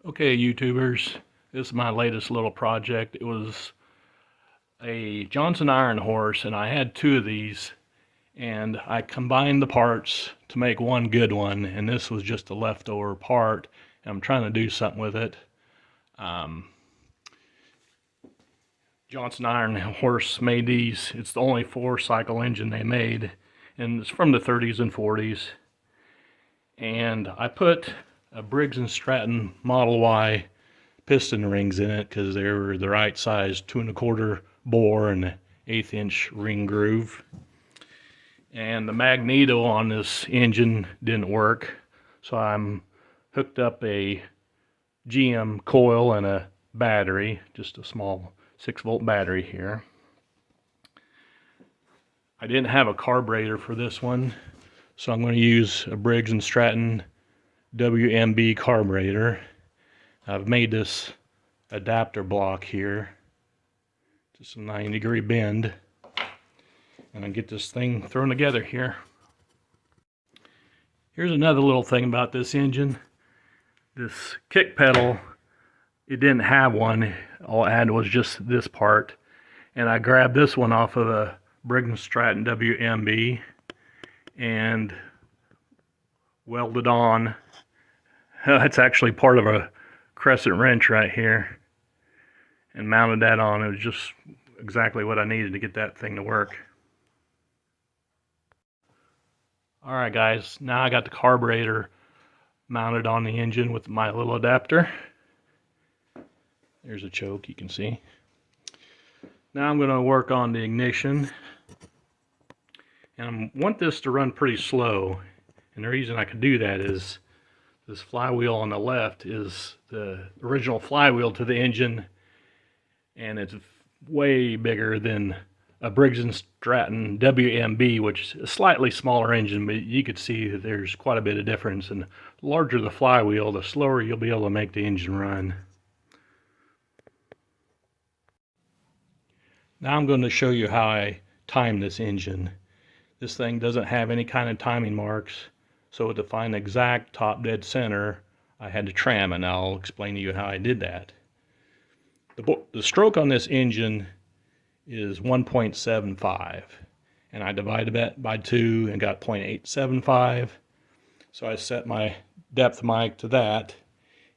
Okay, YouTubers, this is my latest little project. It was a Johnson Iron Horse, and I had two of these, and I combined the parts to make one good one, and this was just a leftover part, and I'm trying to do something with it. Johnson Iron Horse made these. It's the only 4-cycle engine they made, and it's from the 30s and 40s. And I put a Briggs Stratton Model Y piston rings in it because they were the right size, 2 1/4 bore and 1/8 inch ring groove. And the magneto on this engine didn't work, so I'm hooked up a GM coil and a battery, just a small 6-volt battery here. I didn't have a carburetor for this one, so I'm going to use a Briggs Stratton WMB carburetor. I've made this adapter block here, just a 90-degree bend, and I get this thing thrown together here. Here's another little thing about this engine. This kick pedal, it didn't have one. All I had was just this part, and I grabbed this one off of a Briggs Stratton WMB and welded on. That's actually part of a crescent wrench right here, and mounted that on. It was just exactly what I needed to get that thing to work. Alright guys, now I got the carburetor mounted on the engine with my little adapter. There's a choke, you can see. Now I'm going to work on the ignition, and I want this to run pretty slow, and the reason I can do that is this flywheel on the left is the original flywheel to the engine, and it's way bigger than a Briggs Stratton WMB, which is a slightly smaller engine, but you could see that there's quite a bit of difference. And the larger the flywheel, the slower you'll be able to make the engine run. Now I'm going to show you how I time this engine. This thing doesn't have any kind of timing marks, so to find the exact top dead center, I had to tram, and I'll explain to you how I did that. The stroke on this engine is 1.75, and I divided that by 2 and got 0.875. So I set my depth mic to that,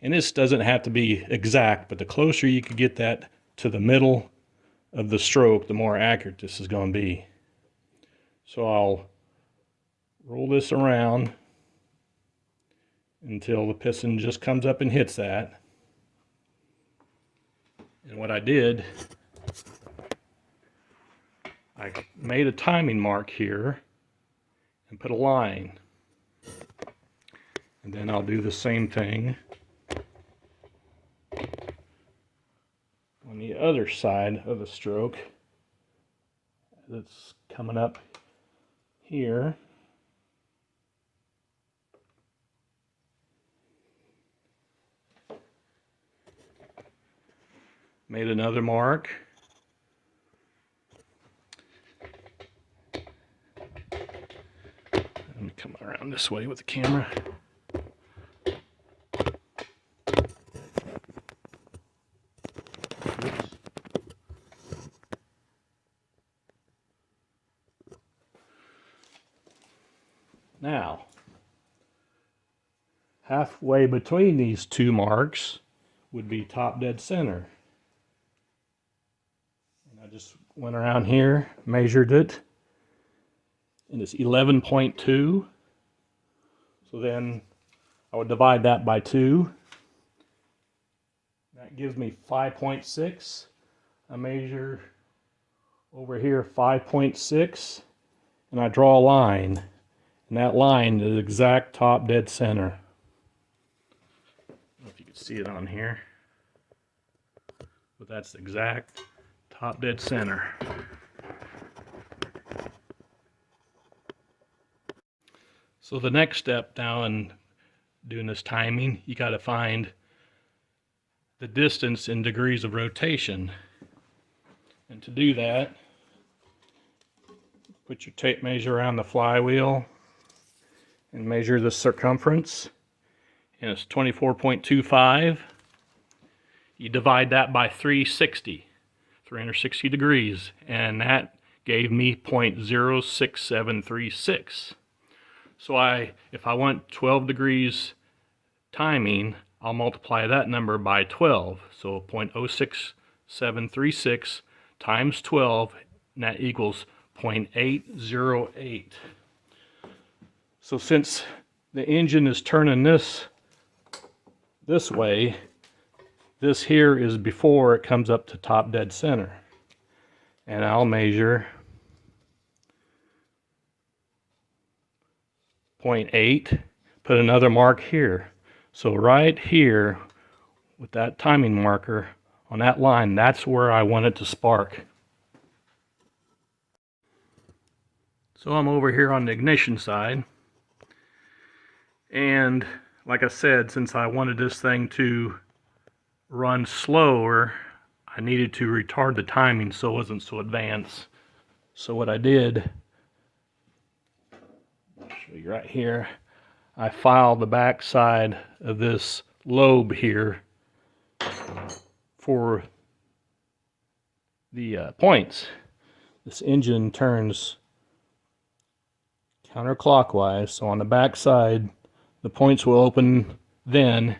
and this doesn't have to be exact, but the closer you can get that to the middle of the stroke, the more accurate this is going to be. So I'll roll this around until the piston just comes up and hits that. And what I did, I made a timing mark here and put a line. And then I'll do the same thing on the other side of the stroke that's coming up here. Made another mark. Let me come around this way with the camera. Oops. Now, halfway between these two marks would be top dead center. And I just went around here, measured it, and it's 11.2. So then I would divide that by 2. That gives me 5.6. I measure over here 5.6, and I draw a line. And that line is exact top dead center. I don't know if you can see it on here, but that's the exact top dead center. So the next step now in doing this timing, you got to find the distance in degrees of rotation. And to do that, put your tape measure around the flywheel and measure the circumference, and it's 24.25. You divide that by 360 degrees, and that gave me 0.06736. So if I want 12 degrees timing, I'll multiply that number by 12. So 0.06736 times 12, and that equals 0.808. So since the engine is turning this way, this here is before it comes up to top dead center. And I'll measure 0.8, put another mark here. So right here, with that timing marker on that line, that's where I want it to spark. So I'm over here on the ignition side. And like I said, since I wanted this thing to run slower, I needed to retard the timing so it wasn't so advanced. So what I did, I'll show you right here, I filed the back side of this lobe here for the points. This engine turns counterclockwise, so on the back side the points will open then,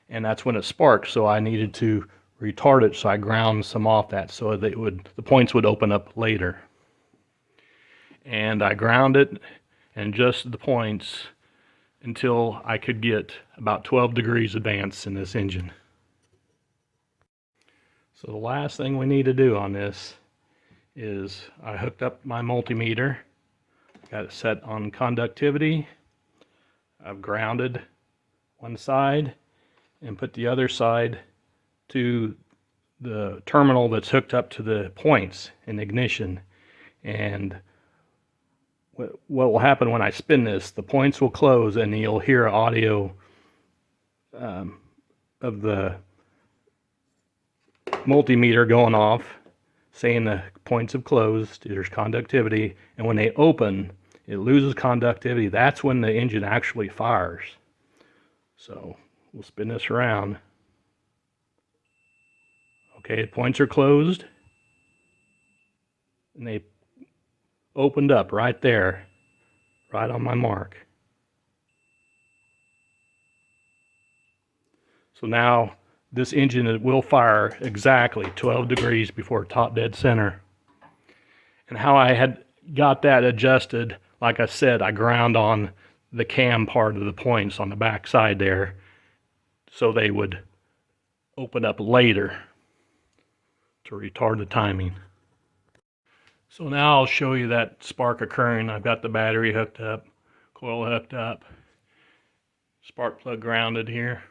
and that's when it sparks. So I needed to retard it, so I ground some off that so that the points would open up later. And I ground it and adjusted the points until I could get about 12 degrees advance in this engine. So the last thing we need to do on this is I hooked up my multimeter, got it set on conductivity. I've grounded one side and put the other side to the terminal that's hooked up to the points in ignition. And what will happen when I spin this, the points will close and you'll hear audio of the multimeter going off saying the points have closed, there's conductivity, and when they open, it loses conductivity. That's when the engine actually fires. So we'll spin this around. Okay, the points are closed, and they opened up right there, right on my mark. So now this engine will fire exactly 12 degrees before top dead center. And how I had got that adjusted, like I said, I ground on the cam part of the points on the back side there so they would open up later to retard the timing. So now I'll show you that spark occurring. I've got the battery hooked up, coil hooked up, spark plug grounded here,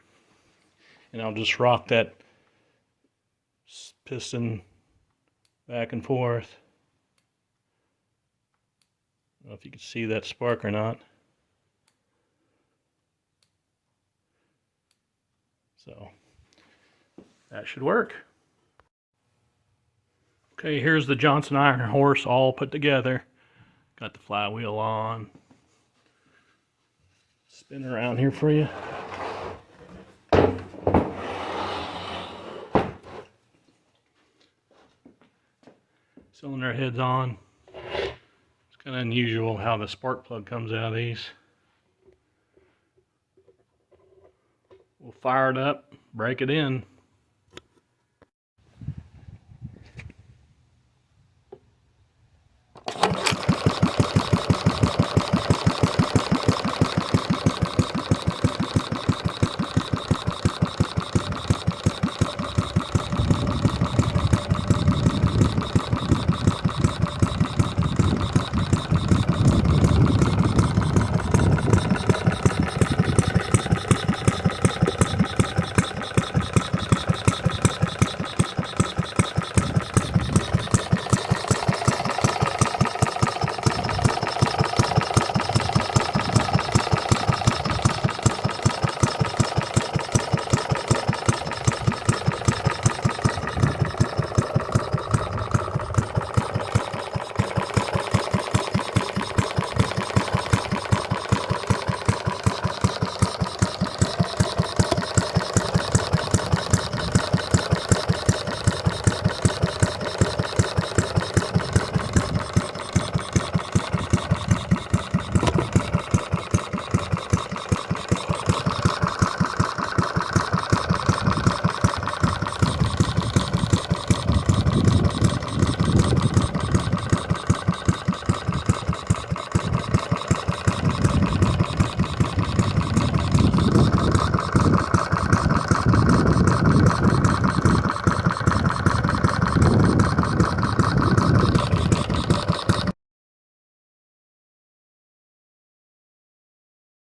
and I'll just rock that piston back and forth. I don't know if you can see that spark or not. So that should work. Okay, here's the Johnson Iron Horse all put together. Got the flywheel on. Spin around here for you. Cylinder head's on. It's kind of unusual how the spark plug comes out of these. We'll fire it up, break it in.